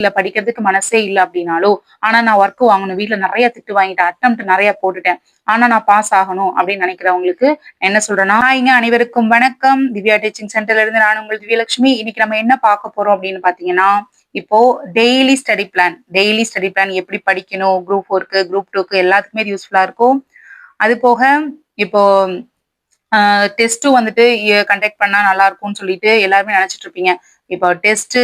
இல்ல படிக்கிறதுக்கு மனசே இல்ல அப்படின்னாலோ, ஆனா நான் ஒர்க் வாங்கணும். வீட்ல நெறைய திட்டு வாங்கிட்டேன். அட்டெம்ப்ட் நெறைய போட்டுட்டேன். ஆனா நான் பாஸ் ஆகணும் அப்படின்னு நினைக்கிறவங்களுக்கு என்ன சொல்றேன்னா, ஹாய்ங்க அனைவருக்கும் வணக்கம். திவ்யா டீச்சிங் சென்டர்ல இருந்து நான் உங்கள் திவ்யலட்சுமி. இன்னைக்கு நம்ம என்ன பார்க்க போறோம் அப்படின்னு பார்த்தீங்கன்னா, இப்போ டெய்லி ஸ்டடி பிளான் எப்படி படிக்கணும்? குரூப் 4க்கு, குரூப் 2க்கு எல்லாத்துக்குமே இது யூஸ்ஃபுல்லா இருக்கும். அது போக இப்போ டெஸ்ட்டும் வந்துட்டு கண்டக்ட் பண்ணா நல்லா இருக்கும்னு சொல்லிட்டு எல்லாருமே நினைச்சிட்டு இருப்பீங்க. இப்போ டெஸ்ட்,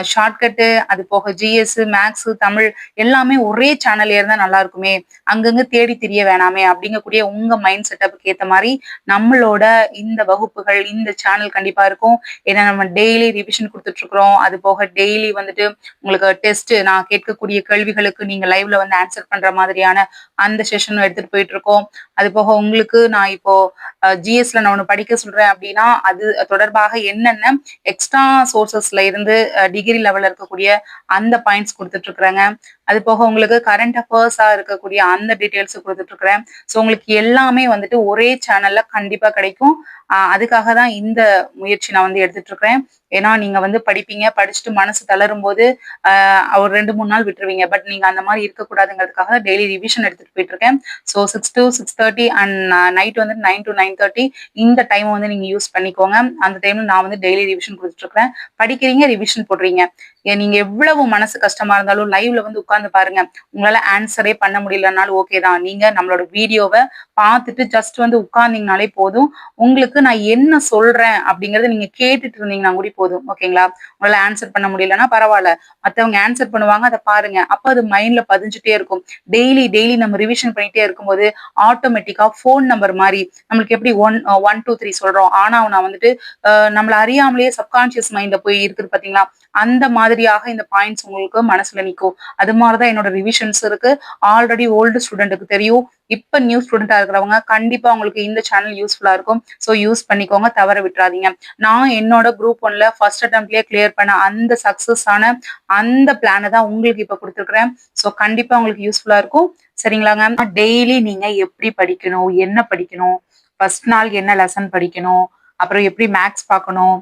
ஷார்ட்கட்டு, அது போக ஜிஎஸ், மேத்ஸ், தமிழ் எல்லாமே ஒரே சேனல்ல இருந்தா நல்லா இருக்குமே. அங்கங்க தேடி திரிய வேணாமே அப்படிங்கக்கூடிய உங்க மைண்ட் செட்டப்புக்கு ஏத்த மாரி நம்மளோட இந்த வகுப்புகள், இந்த சேனல் கண்டிப்பா இருக்கும். ஏன்னா நம்ம டெய்லி ரிவிஷன் குடுத்துட்டு இருக்கிறோம். அது போக டெய்லி வந்துட்டு உங்களுக்கு டெஸ்ட் நான் கேட்கக்கூடிய கேள்விகளுக்கு நீங்க லைவ்ல வந்து ஆன்சர் பண்ற மாதிரியான அந்த செஷனும் எடுத்துட்டு போயிட்டு இருக்கோம். அது போக உங்களுக்கு நான் இப்போ ஜிஎஸ்ல நான் ஒண்ணு படிக்க சொல்றேன் அப்படின்னா, அது தொடர்பாக என்னென்ன எக்ஸ்ட்ரா சோர்சஸ்ல இருந்து டிகிரி லெவல்ல இருக்கக்கூடிய அந்த பாயிண்ட்ஸ் குடுத்துட்டு இருக்கிறேங்க. அது போக உங்களுக்கு கரண்ட் அஃபேர்ஸா இருக்கக்கூடிய அந்த டீட்டெயில்ஸ் குடுத்துட்டு இருக்கிறேன். ஸோ உங்களுக்கு எல்லாமே வந்துட்டு ஒரே சேனல்ல கண்டிப்பா கிடைக்கும். அதுக்காக தான் இந்த முயற்சி நான் வந்து எடுத்துட்டு இருக்கிறேன். ஏன்னா நீங்க வந்து படிப்பீங்க, படிச்சுட்டு மனசு தளரும்போது ஒரு 2, 3 நாள் விட்டுருவீங்க. பட் நீங்க அந்த மாரி இருக்கக்கூடாதுங்கிறதுக்காக தான் டெய்லி ரிவிஷன் எடுத்துட்டு போயிட்டு இருக்கேன். ஸோ 6 to 6:30 அண்ட் நைட் வந்து 9 to 9:30 இந்த டைம் வந்து நீங்க யூஸ் பண்ணிக்கோங்க. அந்த டைம்ல நான் வந்து டெய்லி ரிவிஷன் குடுத்துட்டு இருக்கிறேன். படிக்கிறீங்க, ரிவிஷன் போடுறீங்க. நீங்க எவ்வளவு மனசு கஷ்டமா இருந்தாலும் லைவ்ல வந்து உட்கார்ந்து பாருங்க. உங்களால ஆன்சரே பண்ண முடியலனாலும் ஓகே தான். நீங்க நம்மளோட வீடியோவ பார்த்துட்டு ஜஸ்ட் வந்து உட்கார்ந்தீங்கனாலே போதும். உங்களுக்கு நான் என்ன சொல்றேன் அப்படிங்கறத நீங்க கேட்டுட்டு இருந்தீங்கன்னா கூட போதும். ஓகேங்களா? உங்களால ஆன்சர் பண்ண முடியலன்னா பரவால்ல. மத்தவங்க ஆன்சர் பண்ணுவாங்க. அத பாருங்க. அப்ப அது மைண்ட்ல பதிஞ்சுட்டே இருக்கும். டெய்லி டெய்லி நம்ம ரிவிஷன் பண்ணிட்டே இருக்கும்போது ஆட்டோமேட்டிக்கா ஃபோன் நம்பர் மாரி நம்மளுக்கு எப்படி 1, 2, 3 சொல்றோம். ஆனா நான் வந்துட்டு நம்மள அறியாமலேயே சப்கான்ஷியஸ் மைண்ட்ல போய் இருக்குது பாத்தீங்களா? அந்த மாதிரியாக இந்த பாயிண்ட்ஸ் உங்களுக்கு மனசுல நிக்கும். அது மாரி தான் என்னோட ரிவிஷன்ஸ் இருக்கு. ஆல்ரெடி ஓல்டு ஸ்டூடெண்ட்க்கு தெரியும். இப்ப நியூ ஸ்டூடெண்ட்டா இருக்கிறவங்க கண்டிப்பா உங்களுக்கு இந்த சேனல் யூஸ்ஃபுல்லா இருக்கும். ஸோ யூஸ் பண்ணிக்கோங்க. தவற விட்டுறாதீங்க. நான் என்னோட குரூப் 1ல ஃபர்ஸ்ட் அட்டெம்ப்ட்லயே கிளியர் பண்ண அந்த சக்சஸ் ஆன அந்த பிளான தான் உங்களுக்கு இப்ப குடுத்துருக்கிறேன். ஸோ கண்டிப்பா உங்களுக்கு யூஸ்ஃபுல்லா இருக்கும். சரிங்களாங்க? டெய்லி நீங்க எப்படி படிக்கணும்? என்ன படிக்கணும்? ஃபர்ஸ்ட் நாள் என்ன லெசன் படிக்கணும்? அப்புறம் எப்படி மேத்ஸ் பார்க்கணும்?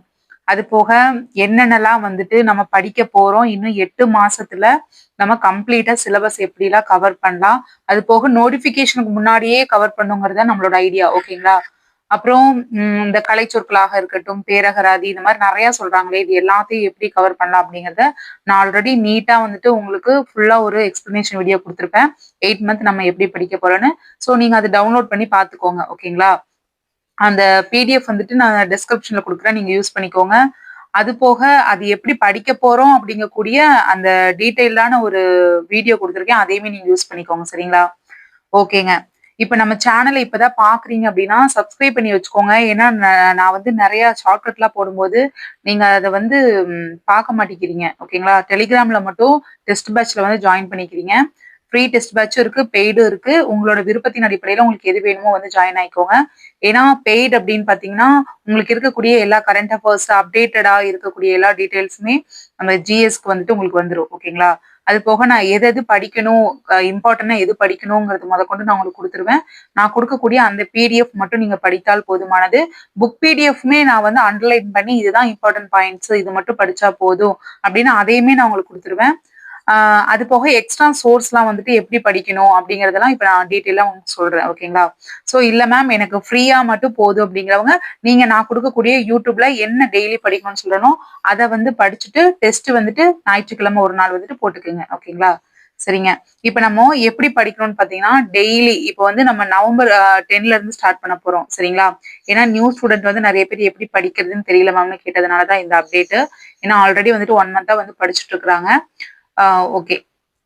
அது போக என்னென்னலாம் வந்துட்டு நம்ம படிக்க போறோம். இன்னும் 8 மாசத்துல நம்ம கம்ப்ளீட்டா சிலபஸ் எப்படிலாம் கவர் பண்ணலாம். அது போக நோட்டிஃபிகேஷனுக்கு முன்னாடியே கவர் பண்ணுங்கிறது தான் நம்மளோட ஐடியா. ஓகேங்களா? அப்புறம் இந்த கலைச்சொற்களாக இருக்கட்டும், பேரகராதி இந்த மாரி நெறைய சொல்றாங்களே, இது எல்லாத்தையும் எப்படி கவர் பண்ணலாம் அப்படிங்கிறத நான் ஆல்ரெடி நீட்டா வந்துட்டு உங்களுக்கு ஃபுல்லா ஒரு எக்ஸ்ப்ளனேஷன் வீடியோ குடுத்துருப்பேன். 8 மந்த் நம்ம எப்படி படிக்க போறோம்ன்னு. ஸோ நீங்க அத டவுன்லோட் பண்ணி பார்த்துக்கோங்க. ஓகேங்களா? அந்த பிடிஎஃப் வந்துட்டு நான் டிஸ்கிரிப்ஷன்ல குடுக்குறேன். நீங்க யூஸ் பண்ணிக்கோங்க. அது போக அது எப்படி படிக்க போறோம் அப்படிங்கக்கூடிய அந்த டீட்டெயில்டான ஒரு வீடியோ குடுத்துருக்கேன். அதையுமே நீங்க யூஸ் பண்ணிக்கோங்க. சரிங்களா? ஓகேங்க. இப்ப நம்ம சேனல இப்ப தான் பார்க்குறீங்க அப்படின்னா, சப்ஸ்கிரைப் பண்ணி வச்சுக்கோங்க. ஏன்னா நான் வந்து நெறைய ஷார்ட்கட்லாம் போடும்போது, நீங்க அத வந்து பார்க்க மாட்டேங்கிறீங்க. ஓகேங்களா? டெலிகிராம்ல மட்டும் டெஸ்ட் பேட்ச்ல வந்து ஜாயின் பண்ணிக்கிறீங்க. ஃப்ரீ டெஸ்ட் பேட்சும் இருக்கு, பெய்டும் இருக்கு. உங்களோட விருப்பத்தின் அடிப்படையில உங்களுக்கு எது வேணுமோ வந்து ஜாயின் ஆயிக்கோங்க. ஏன்னா பெய்ட் அப்படின்னு பார்த்தீங்கன்னா, உங்களுக்கு இருக்கக்கூடிய எல்லா கரண்ட் அஃபேர்ஸ் அப்டேட்டடா இருக்கக்கூடிய எல்லா டீட்டெயில்ஸுமே அந்த ஜிஎஸ்க்கு வந்துட்டு உங்களுக்கு வந்துரும். ஓகேங்களா? அது போக நான் எது எது படிக்கணும், இம்பார்ட்டன்ட்டா எது படிக்கணுங்கிறது மொதற்கொண்டு நான் உங்களுக்கு குடுத்துருவேன். நான் குடுக்கக்கூடிய அந்த பிடிஎஃப் மட்டும் நீங்க படித்தால் போதுமானது. புக் பிடிஎஃப்மே நான் வந்து அண்டர்லைன் பண்ணி இதுதான் இம்பார்ட்டன்ட் பாயிண்ட்ஸ் இது மட்டும் படிச்சா போதும் அப்படின்னு அதையுமே நான் உங்களுக்கு குடுத்துருவேன். அது போக எக்ஸ்ட்ரா சோர்ஸ்லாம் வந்துட்டு எப்படி படிக்கணும் அப்படிங்கிறதெல்லாம் இப்ப நான் டீட்டெயிலா உங்களுக்கு சொல்றேன். ஓகேங்களா? ஸோ இல்ல மேம் எனக்கு ஃப்ரீயா மட்டும் போதும் அப்படிங்கிறவங்க, நீங்க நான் குடுக்கக்கூடிய YouTubeல என்ன டெய்லி படிக்கணும்னு சொல்றேனோ, அத வந்து படிச்சுட்டு டெஸ்ட் வந்துட்டு ஞாயிற்றுக்கிழமை ஒரு நாள் வந்துட்டு போட்டுக்கங்க. ஓகேங்களா? சரிங்க. இப்ப நம்ம எப்படி படிக்கணும்னு பார்த்தீங்கன்னா, டெய்லி இப்ப வந்து நம்ம நவம்பர் 10ல இருந்து ஸ்டார்ட் பண்ண போறோம். சரிங்களா? ஏன்னா நியூ ஸ்டூடெண்ட் வந்து நெறைய பேர் எப்படி படிக்கிறதுன்னு தெரியல மேம்னு கேட்டதுனால தான் இந்த அப்டேட். ஏன்னா ஆல்ரெடி வந்துட்டு 1 மந்த்தா வந்து படிச்சுட்டு இருக்கிறாங்க. ஓகே.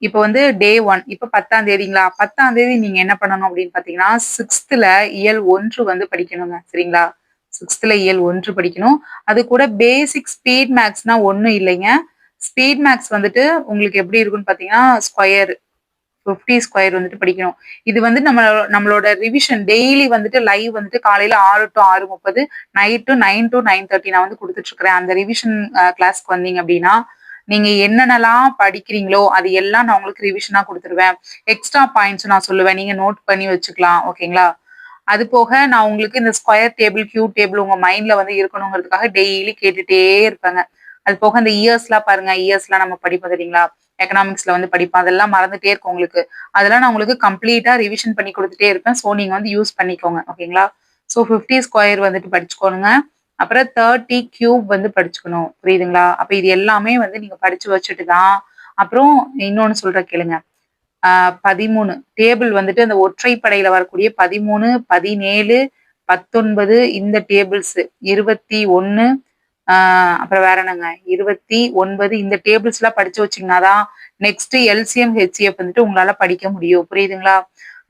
இப்ப வந்து டே 1 இப்ப 10ஆம் தேதிங்களா? 10ஆம் தேதி நீங்க என்ன பண்ணணும் அப்படின்னு பார்த்தீங்கன்னா, 6த்துல இயல் 1 வந்து படிக்கணுங்க. சரிங்களா? 6த்துல இயல் 1 படிக்கணும். அது கூட பேசிக் ஸ்பீட் மேத்ஸ்னா ஒண்ணும் இல்லைங்க. ஸ்பீட் மேத்ஸ் வந்துட்டு உங்களுக்கு எப்படி இருக்கும்ன்னு பார்த்தீங்கன்னா, ஸ்கொயர் 50 ஸ்கொயர் வந்துட்டு படிக்கணும். இது வந்து நம்மளோட ரிவிஷன் டெய்லி வந்துட்டு லைவ் வந்துட்டு காலையில 6 to 6:30 நைட் 9 to 9:30 நான் வந்து குடுத்துட்டு இருக்கிறேன். அந்த ரிவிஷன் கிளாஸ்க்கு வந்தீங்க அப்படின்னா, நீங்க என்னென்னலாம் படிக்கிறீங்களோ, அது எல்லாம் நான் உங்களுக்கு ரிவிஷனா குடுத்துருவேன். எக்ஸ்ட்ரா பாயிண்ட்ஸ் நான் சொல்லுவேன். நீங்க நோட் பண்ணி வச்சுக்கலாம். ஓகேங்களா? அது போக நான் உங்களுக்கு இந்த ஸ்கொயர் டேபிள், கியூப் டேபிள் உங்க மைண்ட்ல வந்து இருக்கணுங்கிறதுக்காக டெய்லி கேட்டுட்டே இருப்பேங்க. அது போக இந்த இயர்ஸ்லாம் பாருங்க, இயர்ஸ்லாம் நம்ம படிப்போம் தெரியுங்களா? எக்கனாமிக்ஸ்ல வந்து படிப்போம். அதெல்லாம் மறந்துட்டே இருக்கும் உங்களுக்கு. அதெல்லாம் நான் உங்களுக்கு கம்ப்ளீட்டா ரிவிஷன் பண்ணி குடுத்துட்டே இருப்பேன். ஸோ நீங்க வந்து யூஸ் பண்ணிக்கோங்க. ஓகேங்களா? ஸோ 50 ஸ்கொயர் வந்துட்டு படிச்சுக்கோணுங்க. அப்புறம் 30 கியூப் வந்து படிச்சுக்கணும். புரியுதுங்களா? அப்ப இது எல்லாமே வந்து நீங்க படிச்சு வச்சுட்டு தான் அப்புறம் இன்னொன்னு சொல்றேன் கேளுங்க. 13 டேபிள் வந்துட்டு அந்த ஒற்றைப்படையில வரக்கூடிய 13, 17, 19 இந்த டேபிள்ஸ் 21 அப்புறம் வேற என்னங்க 29 இந்த டேபிள்ஸ்லாம் படிச்சு வச்சீங்கன்னா தான் நெக்ஸ்ட் எல்சிஎம், ஹெச்சிஎஃப் வந்துட்டு உங்களால படிக்க முடியும். புரியுதுங்களா?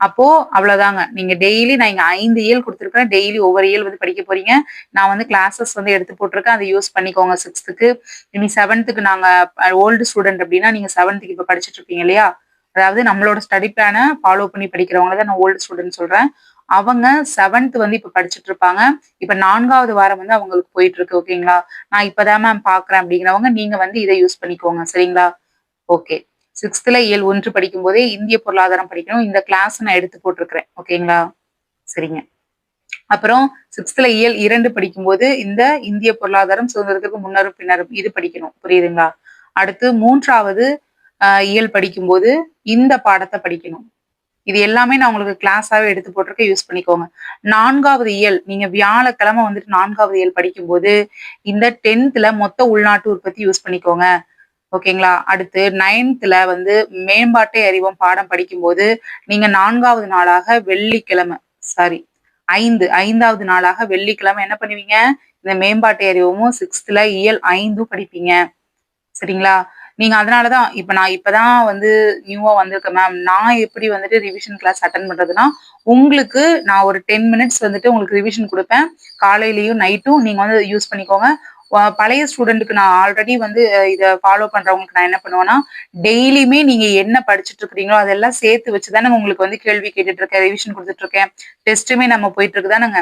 அப்போ அவ்வளவுதாங்க. நீங்க டெய்லி நான் இங்க 5 இயல் குடுத்துருக்கேன். டெய்லி ஒவ்வொரு இயல் வந்து படிக்க போறீங்க. நான் வந்து கிளாஸஸ் வந்து எடுத்து போட்டுருக்கேன். அத யூஸ் பண்ணிக்கோங்க 6த்துக்கு. இனி 7த்துக்கு நாங்க ஓல்டு ஸ்டூடண்ட் அப்டின்னா நீங்க 7த்துக்கு இப்ப படிச்சுட்டு இருப்பீங்க இல்லையா? அதாவது நம்மளோட ஸ்டடி பிளான ஃபாலோ பண்ணி படிக்கிறவங்கள தான் நான் ஓல்டு ஸ்டூடண்ட் சொல்றேன். அவங்க 7த் வந்து இப்ப படிச்சுட்டு இருப்பாங்க. இப்ப 4வது வாரம் வந்து அவங்களுக்கு போயிட்டு இருக்கு. ஓகேங்களா? நான் இப்பதான் மேம் பார்க்குறேன் அப்படிங்கிறவங்க நீங்க வந்து இத யூஸ் பண்ணிக்கோங்க. சரிங்களா? ஓகே. 6த்ல இயல் 1 படிக்கும்போதே இந்திய பொருளாதாரம் படிக்கணும். இந்த கிளாஸ் நான் எடுத்து போட்டிருக்கிறேன். ஓகேங்களா? சரிங்க. அப்புறம் 6த்ல இயல் 2 படிக்கும்போது இந்த இந்திய பொருளாதாரம் சுதந்திரத்துக்கு முன்னரும் பின்னரும் இது படிக்கணும். புரியுதுங்களா? அடுத்து 3வது இயல் படிக்கும்போது இந்த பாடத்த படிக்கணும். இது எல்லாமே நான் உங்களுக்கு கிளாஸாவே எடுத்து போட்டிருக்கேன். யூஸ் பண்ணிக்கோங்க. 4வது இயல் நீங்க வியாழக்கிழமை வந்துட்டு 4வது இயல் படிக்கும்போது இந்த 10த்ல மொத்த உள்நாட்டு உற்பத்தி யூஸ் பண்ணிக்கோங்க. ஓகேங்களா? அடுத்து 9த்ல வந்து மேம்பாட்டை அறிவோம் பாடம் படிக்கும்போது, நீங்க 4வது நாளாக வெள்ளிக்கிழமை சாரி 5வது நாளாக வெள்ளிக்கிழமை என்ன பண்ணுவீங்க? இந்த மேம்பாட்டை அறிவோமும் 6த்ல இயல் 5ம் படிப்பீங்க. சரிங்களா? நீங்க அதனால தான் நான் இப்பதான் வந்து நியூவா வந்திருக்கேன் மேம். நான் எப்படி வந்துட்டு ரிவிஷன் கிளாஸ் அட்டெண்ட் பண்றதுன்னா, உங்களுக்கு நான் ஒரு 10 மினிட்ஸ் வந்துட்டு உங்களுக்கு ரிவிஷன் குடுப்பேன். காலையிலயும், நைட்டும் நீங்க வந்து யூஸ் பண்ணிக்கோங்க. பழைய ஸ்டூடெண்ட்க்கு நான் ஆல்ரெடி வந்து இத ஃபாலோ பண்றவங்களுக்கு நான் என்ன பண்ணுவேன்னா, டெய்லியுமே நீங்க என்ன படிச்சுட்டு இருக்கிறீங்களோ, அதெல்லாம் சேர்த்து வச்சு தானங்க உங்களுக்கு வந்து கேள்வி கேட்டுட்டு இருக்கேன், ரிவிஷன் குடுத்துட்டு இருக்கேன். டெஸ்ட்டுமே நம்ம போயிட்டு இருக்கு தானங்க.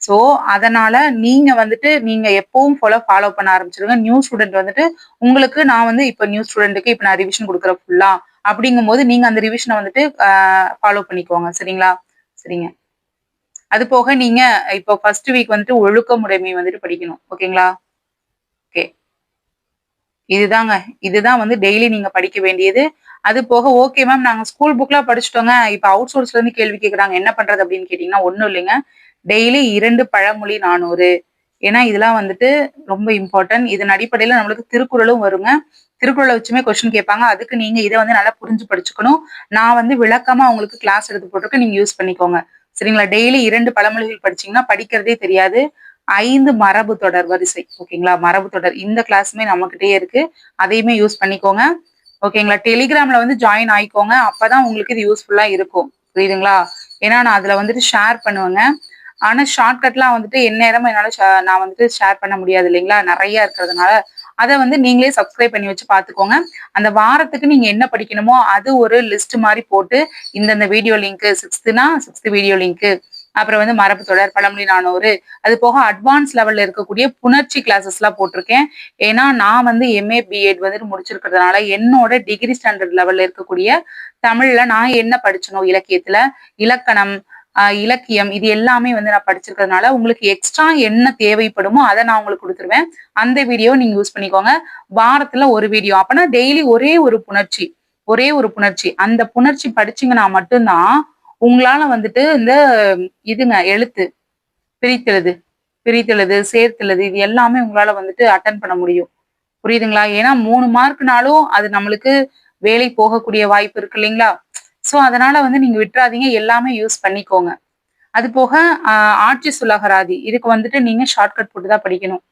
ஸோ, அதனால நீங்க வந்துட்டு நீங்க எப்பவும் போல ஃபாலோ பண்ண ஆரம்பிச்சுருங்க. நியூ ஸ்டூடெண்ட் வந்துட்டு உங்களுக்கு நான் வந்து இப்ப நியூ ஸ்டூடெண்ட்க்கு இப்ப நான் ரிவிஷன் குடுக்குறேன் ஃபுல்லா. அப்படிங்கும்போது நீங்க அந்த ரிவிஷன வந்துட்டு ஃபாலோ பண்ணிக்கோங்க. சரிங்களா? சரிங்க. அது போக நீங்க இப்போ ஃபர்ஸ்ட் வீக் வந்துட்டு ஒழுக்கமுடைமை வந்துட்டு படிக்கணும். ஓகேங்களா? ஓகே. இதுதாங்க. இதுதான் வந்து டெய்லி நீங்க படிக்க வேண்டியது. அது போக ஓகே மேம் நாங்க ஸ்கூல் புக்லாம் படிச்சுட்டோங்க. இப்ப அவுட் சோர்ஸ்ல இருந்து கேள்வி கேட்குறாங்க. என்ன பண்றது அப்படின்னு கேட்டீங்கன்னா, ஒண்ணும் இல்லைங்க. டெய்லி 2 பழமொழி 400 ஏன்னா இதெல்லாம் வந்துட்டு ரொம்ப இம்பார்ட்டன்ட். இதன் அடிப்படையில நம்மளுக்கு திருக்குறளும் வருங்க. திருக்குறள வச்சுமே கொஸ்டின் கேட்பாங்க. அதுக்கு நீங்க இத வந்து நல்லா புரிஞ்சு படிச்சுக்கணும். நான் வந்து விளக்கமா உங்களுக்கு கிளாஸ் எடுத்து போட்டிருக்கேன். நீங்க யூஸ் பண்ணிக்கோங்க. சரிங்களா? டெய்லி 2 பழமொழிகள் படிச்சீங்கன்னா படிக்கிறதே தெரியாது. 5 மரபு தொடர் வரிசை. ஓகேங்களா? மரபு தொடர். இந்த கிளாஸுமே நம்மகிட்டயே இருக்கு. அதையுமே யூஸ் பண்ணிக்கோங்க. ஓகேங்களா? டெலிகிராம்ல வந்து ஜாயின் ஆயிக்கோங்க. அப்பதான் உங்களுக்கு இது யூஸ்ஃபுல்லா இருக்கும். புரியுதுங்களா? ஏன்னா நான் அதுல வந்துட்டு ஷேர் பண்ணுவேங்க. ஆனா ஷார்ட்கட்லாம் வந்துட்டு எந்நேரமும் என்னால நான் வந்துட்டு ஷேர் பண்ண முடியாது இல்லைங்களா? நெறைய இருக்கிறதுனால. அத வந்து நீங்களே சப்ஸ்கிரைப் பண்ணி வச்சு பார்த்துக்கோங்க. அந்த வாரத்துக்கு நீங்க என்ன படிக்கணுமோ, அது ஒரு லிஸ்ட் மாரி போட்டு, இந்தந்த வீடியோ லிங்க் 6த்துனா 6த் வீடியோ லிங்க் அப்புறம் வந்து மரபு தொடர், பழமொழி 400 அது போக அட்வான்ஸ் லெவல்ல இருக்கக்கூடிய புணர்ச்சி கிளாஸஸ்லாம் போட்டிருக்கேன். ஏன்னா நான் வந்து எம்ஏ, பிஎட் வந்துட்டு முடிச்சிருக்கிறதுனால, என்னோட டிகிரி ஸ்டாண்டர்ட் லெவல்ல இருக்கக்கூடிய தமிழ்ல நான் என்ன படிச்சனோ இலக்கியத்துல, இலக்கணம், இலக்கியம் இது எல்லாமே வந்து நான் படிச்சிருக்கிறதுனால, உங்களுக்கு எக்ஸ்ட்ரா என்ன தேவைப்படுமோ அத நான் உங்களுக்கு குடுத்துருவேன். அந்த வீடியோவ நீங்க யூஸ் பண்ணிக்கோங்க. வாரத்துல 1 வீடியோ. அப்பன்னா டெய்லி ஒரே ஒரு புணர்ச்சி. ஒரே ஒரு புணர்ச்சி. அந்த புணர்ச்சி படிச்சீங்கன்னா மட்டும் தான், உங்களால வந்துட்டு இந்த இதுங்க எழுத்து, பிரித்தெழுது பிரித்தெழுது, சேர்த்தெழுது இது எல்லாமே உங்களால வந்துட்டு அட்டெண்ட் பண்ண முடியும். புரியுதுங்களா? ஏன்னா 3 மார்க்னாலும் அது நம்மளுக்கு வேலை போகக்கூடிய வாய்ப்பு இருக்கு இல்லைங்களா? சோ அதனால வந்து நீங்க விட்றாதீங்க. எல்லாமே யூஸ் பண்ணிக்கோங்க. அது போக அ ஆட்சி சுளகராதி இதுக்கு வந்துட்டு நீங்க ஷார்ட்கட் போட்டு தான் படிக்கணும்.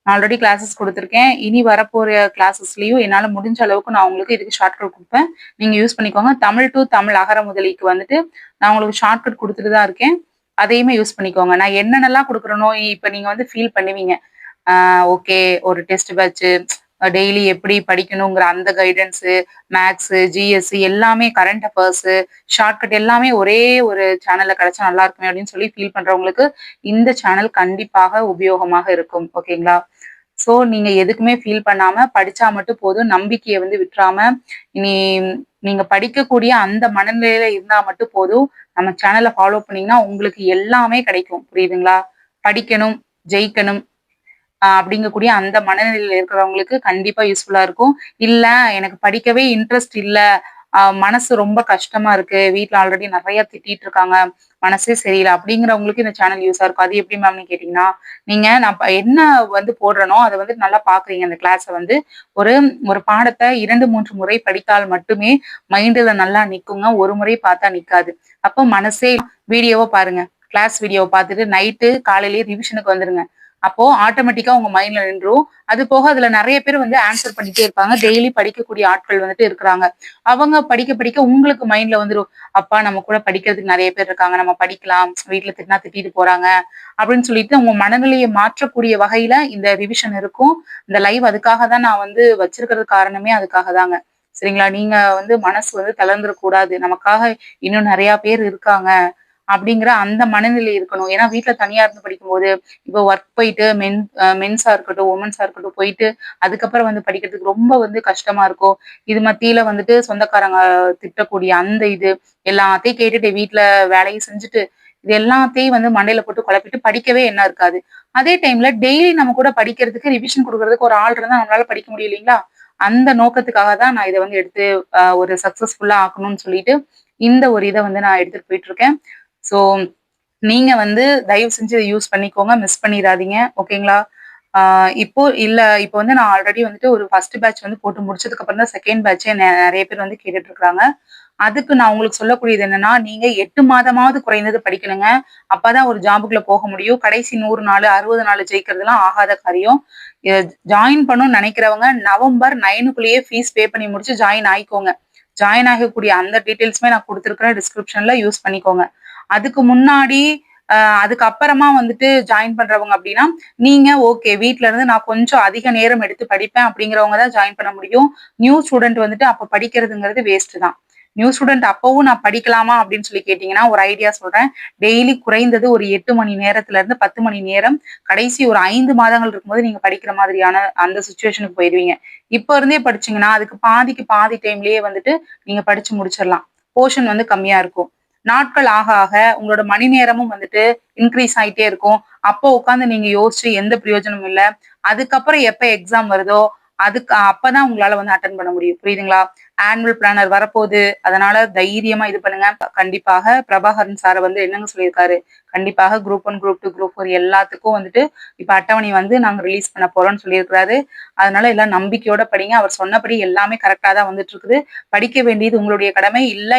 நான் ஆல்ரெடி கிளாஸஸ் குடுத்துருக்கேன். இனி வரப்போற கிளாஸஸ்லயும் என்னால முடிஞ்ச அளவுக்கு நான் உங்களுக்கு இதுக்கு ஷார்ட்கட் குடுப்பேன். நீங்க யூஸ் பண்ணிக்கோங்க. தமிழ் டூ தமிழ் அகர முதலிக்கு வந்துட்டு நான் உங்களுக்கு ஷார்ட்கட் குடுத்துட்டு தான் இருக்கேன். அதையுமே யூஸ் பண்ணிக்கோங்க. நான் என்னென்னலாம் குடுக்குறேனோ, இப்ப நீங்க வந்து ஃபீல் பண்ணுவீங்க. ஓகே ஒரு டெஸ்ட் பேட்ச்சு டெய்லி எப்படி படிக்கணுங்கிற அந்த கைடன்ஸு, மேத்ஸு, ஜிஎஸ்ஸு எல்லாமே கரண்ட் அஃபேர்ஸு, ஷார்ட்கட் எல்லாமே ஒரே ஒரு சேனல்ல கிடைச்சா நல்லா இருக்குமே அப்படின்னு சொல்லி ஃபீல் பண்றவங்களுக்கு இந்த சேனல் கண்டிப்பாக உபயோகமாக இருக்கும். ஓகேங்களா? ஸோ நீங்க எதுக்குமே ஃபீல் பண்ணாம படிச்சா மட்டும் போதும். நம்பிக்கைய வந்து விட்றாம, இனி நீங்க படிக்கக்கூடிய அந்த மனநிலையில இருந்தா மட்டும் போதும். நம்ம சேனல ஃபாலோ பண்ணீங்கன்னா உங்களுக்கு எல்லாமே கிடைக்கும். புரியுதுங்களா? படிக்கணும், ஜெயிக்கணும். அப்படிங்கக்கூடிய அந்த மனநிலையில இருக்கிறவங்களுக்கு கண்டிப்பா யூஸ்ஃபுல்லா இருக்கும். இல்ல எனக்கு படிக்கவே இன்ட்ரெஸ்ட் இல்ல. மனசு ரொம்ப கஷ்டமா இருக்கு. வீட்ல ஆல்ரெடி நெறைய திட்டிட்டு இருக்காங்க. மனசே சரியில்ல அப்படிங்கிறவங்களுக்கு இந்த சேனல் யூஸா இருக்கும். அது எப்படி மேம்ன்னு கேட்டீங்கன்னா, நீங்க நான் என்ன வந்து போடுறேனோ அத வந்து நல்லா பார்க்குறீங்க அந்த கிளாஸ வந்து. ஒரு ஒரு பாடத்த 2, 3 முறை படித்தால் மட்டுமே மைண்டுல நல்லா நிக்குங்க. ஒரு முறை பார்த்தா நிக்காது. அப்போ மனசே வீடியோவ பாருங்க. கிளாஸ் வீடியோவ பார்த்துட்டு நைட்டு காலையிலேயே ரிவிஷனுக்கு வந்துருங்க. அப்போ ஆட்டோமேட்டிக்கா உங்க மைண்ட்ல நின்றும். அது போக அதுல நெறைய பேர் வந்து ஆன்சர் பண்ணிட்டே இருப்பாங்க. டெய்லி படிக்கக்கூடிய ஆட்கள் வந்துட்டு இருக்கிறாங்க. அவங்க படிக்க படிக்க உங்களுக்கு மைண்ட்ல வந்துரும். அப்பா நம்ம கூட படிக்கிறதுக்கு நெறைய பேர் இருக்காங்க. நம்ம படிக்கலாம். வீட்ல திட்டினா திட்டிட்டு போறாங்க. அப்படின்னு சொல்லிட்டு உங்க மனநிலைய மாற்றக்கூடிய வகையில இந்த ரிவிஷன் இருக்கும். இந்த லைவ் அதுக்காக தான் நான் வந்து வச்சிருக்கிறதுக்கு காரணமே அதுக்காக தாங்க. சரிங்களா? நீங்க வந்து மனசு வந்து தளர்ந்துறக் கூடாது. நமக்காக இன்னும் நெறைய பேர் இருக்காங்க. அப்படிங்கிற அந்த மனநிலை இருக்கணும். ஏன்னா வீட்ல தனியா இருந்து படிக்கும்போது, இப்போ ஒர்க் போயிட்டு மென்ஸா இருக்கட்டும், வுமன்ஸா இருக்கட்டும் போயிட்டு, அதுக்கப்புறம் வந்து படிக்கிறதுக்கு ரொம்ப வந்து கஷ்டமா இருக்கும். இது மத்தியில வந்துட்டு சொந்தக்காரங்க திட்டக்கூடிய அந்த இது, எல்லாத்தையும் கேட்டுட்டு வீட்ல வேலையும் செஞ்சுட்டு, இது எல்லாத்தையும் வந்து மண்டையில போட்டு குழப்பிட்டு படிக்கவே எண்ணம் இருக்காது. அதே டைம்ல டெய்லி நம்ம கூட படிக்கிறதுக்கு, ரிவிஷன் குடுக்குறதுக்கு ஒரு ஆள் இருந்தா நம்மளால படிக்க முடியும் இல்லைங்களா? அந்த நோக்கத்துக்காக தான் நான் இத வந்து எடுத்து ஒரு சக்சஸ்ஃபுல்லா ஆக்கணும்னு சொல்லிட்டு, இந்த ஒரு இத வந்து நான் எடுத்துட்டு போயிட்டு இருக்கேன். ஸோ நீங்க வந்து தயவு செஞ்சு இத யூஸ் பண்ணிக்கோங்க. மிஸ் பண்ணிறாதீங்க. ஓகேங்களா? ஆ இப்போ வந்து நான் ஆல்ரெடி வந்துட்டு ஒரு ஃபர்ஸ்ட் பேட்ச் வந்து போட்டு முடிச்சதுக்கு அப்புறம் தான் செகண்ட் பேட்ச்சே நெறைய பேர் வந்து கேட்டுட்டு இருக்காங்க. அதுக்கு நான் உங்களுக்கு சொல்லக்கூடியது என்னன்னா, நீங்க 8 மாதமாவது குறைந்தது படிக்கணுங்க. அப்பதான் ஒரு ஜாப்க்குள்ள போக முடியும். கடைசி 100 நாளு, 60 நாளு ஜெயிக்கிறதுலாம் ஆகாத காரியம். எ ஜாயின் பண்ணணும்னு நெனைக்கிறவங்க நவம்பர் 9க்குள்ளேயே ஃபீஸ் பே பண்ணி முடிச்சு ஜாயின் ஆயிக்கோங்க. ஜாயின் ஆகக்கூடிய அந்த டீட்டெயில்ஸுமே நான் குடுத்துருக்கிறேன் டிஸ்கிரிப்ஷன்ல யூஸ் பண்ணிக்கோங்க. அதுக்கு முன்னாடி அ அதுக்கப்புறமா வந்துட்டு ஜாயின் பண்றவங்க அப்டின்னா, நீங்க ஓகே வீட்ல இருந்து நான் கொஞ்சம் அதிக நேரம் எடுத்து படிப்பேன் அப்டிங்கிறவங்க தான் ஜாயின் பண்ண முடியும். நியூ ஸ்டூடண்ட் வந்துட்டு அப்ப படிக்கிறதுங்கிறது வேஸ்ட் தான். நியூ ஸ்டூடண்ட் அப்பவும் நான் படிக்கலாமா அப்டின்னு சொல்லி கேட்டீங்கன்னா, ஒரு ஐடியா சொல்றேன். டெய்லி குறைந்தது ஒரு 8 மணி நேரத்துல இருந்து 10 மணி நேரம் கடைசி ஒரு 5 மாதங்கள் இருக்கும்போது நீங்க படிக்கிற மாதிரியான அந்த சிச்சுவேஷனுக்கு போயிருவீங்க. இப்ப இருந்தே படிச்சீங்கன்னா, அதுக்கு பாதிக்கு பாதி டைம்லயே வந்துட்டு நீங்க படிச்சு முடிச்சிடலாம். போர்ஷன் வந்து கம்மியா இருக்கும். நாட்கள் ஆக ஆக உங்களோட மணி நேரமும் வந்துட்டு இன்கிரீஸ் ஆயிட்டே இருக்கும். அப்போ உட்கார்ந்து நீங்க யோசிச்சு எந்த பிரயோஜனமும் இல்ல. அதுக்கப்புறம் எப்ப எக்ஸாம் வருதோ, அப்பதான் உங்களால வந்து அட்டெண்ட் பண்ண முடியும். புரியுதுங்களா? ஆனுவல் பிளானர் வரப்போது. அதனால தைரியமா இது பண்ணுங்க. கண்டிப்பாக பிரபாகரன் சார் வந்து என்னங்க சொல்லியிருக்காரு, கண்டிப்பாக குரூப் 1, குரூப் 2, குரூப் 4 எல்லாத்துக்கும் வந்துட்டு இப்ப அட்டவணை வந்து நாங்க ரிலீஸ் பண்ண போறோம்னு சொல்லியிருக்கிறாரு. அதனால எல்லாம் நம்பிக்கையோட படிங்க. அவர் சொன்னபடி எல்லாமே கரெக்ட்டா தான் வந்துட்டு இருக்குது. படிக்க வேண்டியது உங்களுடைய கடமை. இல்ல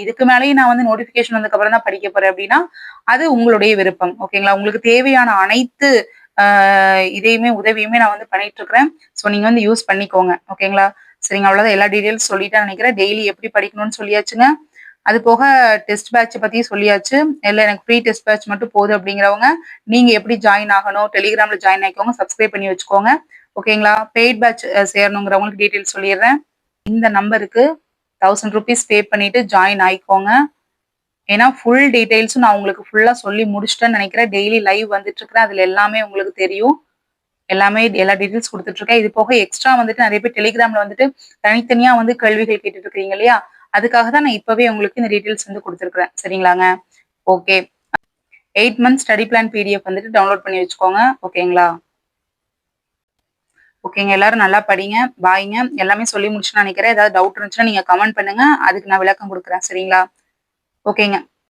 இதுக்கு மேலயும் நான் வந்து நோட்டிஃபிகேஷன் வந்ததுக்கு அப்புறம் தான் படிக்க போறேன் அப்டின்னா, அது உங்களுடைய விருப்பம். ஓகேங்களா? உங்களுக்கு தேவையான அனைத்து அ இதையுமே உதவியுமே நான் வந்து பண்ணிட்டு இருக்கிறேன். ஸோ நீங்க வந்து யூஸ் பண்ணிக்கோங்க. ஓகேங்களா? சரிங்க. அவ்வளோதான் எல்லா டீட்டெயில்ஸ் சொல்லிட்டேன்னு நெனைக்கிறேன். டெய்லி எப்படி படிக்கணும்னு சொல்லியாச்சுங்க. அது போக டெஸ்ட் பேட்ச் பத்தியும் சொல்லியாச்சு. இல்ல எனக்கு ஃப்ரீ டெஸ்ட் பேட்ச் மட்டும் போதும் அப்படிங்கிறவங்க, நீங்க எப்படி ஜாயின் ஆகணும்? டெலிகிராம்ல ஜாயின் ஆயிக்கோங்க. சப்ஸ்கிரைப் பண்ணி வச்சுக்கோங்க. ஓகேங்களா? பெய்ட் பேட்ச் சேரணுங்கிறவங்களுக்கு டீட்டெயில்ஸ் சொல்லிர்றேன். இந்த நம்பருக்கு ₹1000 பே பண்ணிட்டு ஜாயின் ஆயிக்கோங்க. ஏன்னா, ஃபுல் டீட்டெயில்ஸும் நான் உங்களுக்கு ஃபுல்லா சொல்லி முடிச்சுட்டேன்னு நெனைக்கிறேன். டெய்லி லைவ் வந்துட்டு இருக்கிறேன். அதுல எல்லாமே உங்களுக்கு தெரியும். எல்லா டீட்டெயில்ஸ் குடுத்துட்டு இருக்கேன். இது போக எக்ஸ்ட்ரா வந்துட்டு நெறைய பேர் டெலிகிராம்ல வந்துட்டு தனித்தனியா வந்து கேள்விகள் கேட்டுட்டு இருக்கிறீங்க இல்லையா? அதுக்காக தான் நான் இப்பவே உங்களுக்கு இந்த டீட்டெயில்ஸ் வந்து குடுத்துருக்கிறேன். சரிங்களாங்க? Okay. 8 months study plan PDF வந்துட்டு டவுன்லோட் பண்ணி வச்சுக்கோங்க. ஓகேங்களா? ஓகேங்க. எல்லாரும் நல்லா படிங்க. பாய்ங்க. எல்லாமே சொல்லி முடிச்சுட்டேன்னு நெனைக்கிறேன். ஏதாவது டவுட் இருந்துச்சுன்னா நீங்க கமெண்ட் பண்ணுங்க. அதுக்கு நான் விளக்கம் குடுக்குறேன். சரிங்களா? ஓகேங்க.